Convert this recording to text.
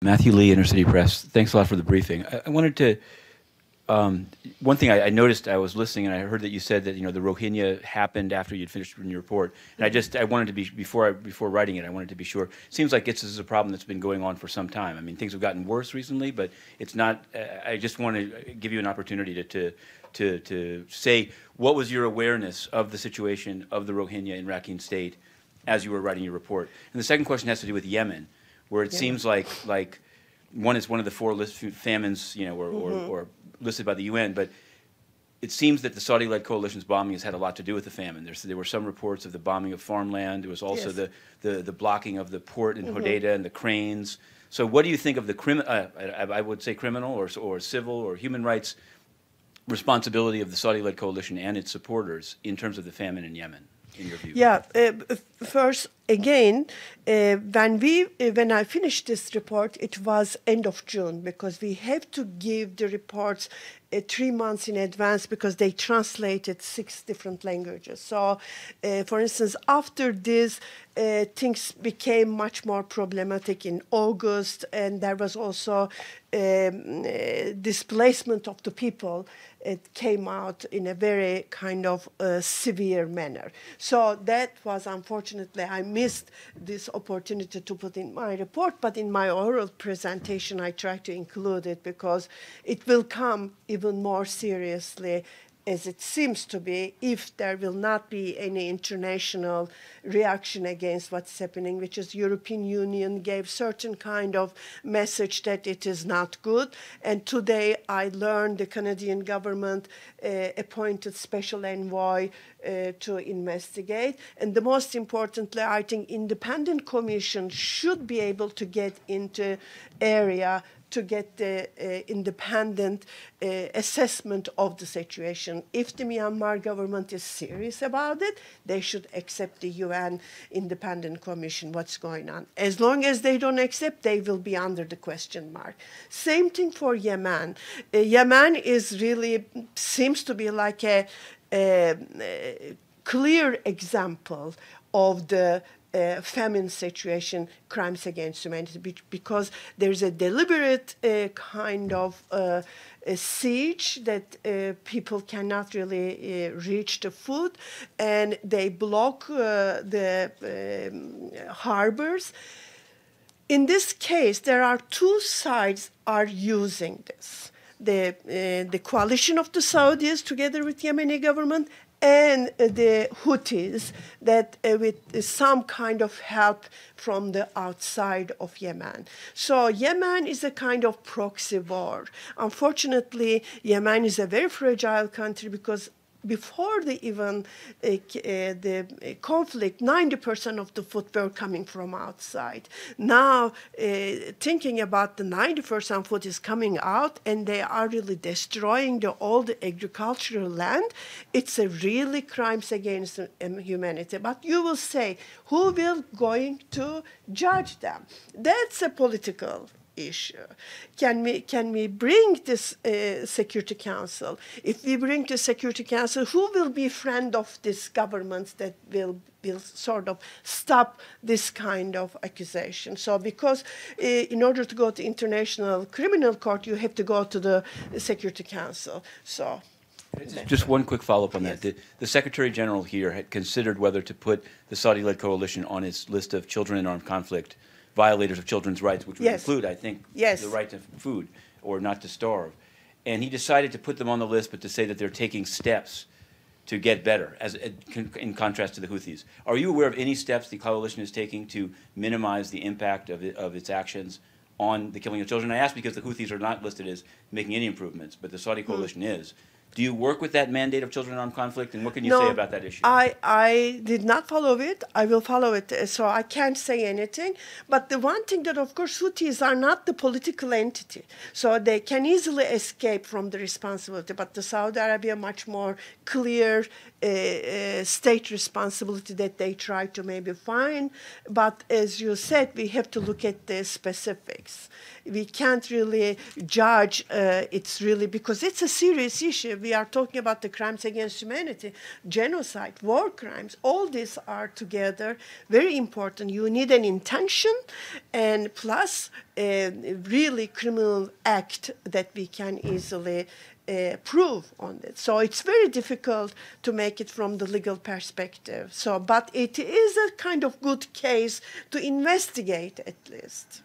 Matthew Lee, Inner City Press. Thanks a lot for the briefing. I wanted to, one thing I noticed, I was listening and I heard that you said that, the Rohingya happened after you'd finished reading your report. And I wanted to be, before writing it, I wanted to be sure. It seems like this is a problem that's been going on for some time. I mean, things have gotten worse recently, but it's not, I just want to give you an opportunity to say, what was your awareness of the situation of the Rohingya in Rakhine State as you were writing your report? And the second question has to do with Yemen, where it seems like one is one of the four famines, or listed by the UN, but it seems that the Saudi-led coalition's bombing has had a lot to do with the famine. There were some reports of the bombing of farmland. There was also the blocking of the port in Hodeidah and the cranes. So what do you think of the I would say criminal or civil or human rights responsibility of the Saudi-led coalition and its supporters in terms of the famine in Yemen, in your view? Yeah, first, again, when I finished this report, it was end of June, because we have to give the reports 3 months in advance, because they translated 6 different languages. So, for instance, after this, things became much more problematic in August, and there was also displacement of the people. It came out in a very kind of severe manner. So that was, unfortunately, I missed this opportunity to put in my report, but in my oral presentation, I tried to include it, because it will come even more seriously, as it seems to be, if there will not be any international reaction against what's happening, which is European Union gave certain kind of message that it is not good. And today I learned the Canadian government appointed special envoy to investigate. And the most importantly, I think independent commission should be able to get into area to get the independent assessment of the situation. If the Myanmar government is serious about it, they should accept the UN Independent Commission, what's going on. As long as they don't accept, they will be under the question mark. Same thing for Yemen. Yemen is really, seems to be like a clear example of the famine situation, crimes against humanity, because there's a deliberate kind of a siege that people cannot really reach the food, and they block the harbors. In this case, there are 2 sides are using this. The coalition of the Saudis together with Yemeni government, and the Houthis, that with some kind of help from the outside of Yemen. So Yemen is a kind of proxy war. Unfortunately, Yemen is a very fragile country, because before the conflict, 90% of the food were coming from outside. Now, thinking about the 90% food is coming out, and they are really destroying all the agricultural land. It's a really crimes against humanity. But you will say, who will going to judge them? That's a political issue. Can we bring this Security Council? If we bring the Security Council, who will be friend of this government that will sort of stop this kind of accusation? So because in order to go to International Criminal Court, you have to go to the Security Council. So. Just one quick follow-up on that. The Secretary General here had considered whether to put the Saudi-led coalition on its list of children in armed conflict, violators of children's rights, which would include, I think, the right to food or not to starve. And he decided to put them on the list, but to say that they're taking steps to get better, in contrast to the Houthis. Are you aware of any steps the coalition is taking to minimize the impact of its actions on the killing of children? I ask because the Houthis are not listed as making any improvements, but the Saudi coalition is. Do you work with that mandate of children in armed conflict, and what can you say about that issue? I did not follow it. I will follow it, so I can't say anything. But the one thing that, of course, Houthis are not the political entity, so they can easily escape from the responsibility. But the Saudi Arabia, much more clear state responsibility that they try to maybe find. But as you said, we have to look at the specifics. We can't really judge it's really, because it's a serious issue. we are talking about the crimes against humanity, genocide, war crimes. All these are together very important. You need an intention and plus a really criminal act that we can easily prove on it. So it's very difficult to make it from the legal perspective. So, but it is a kind of good case to investigate at least.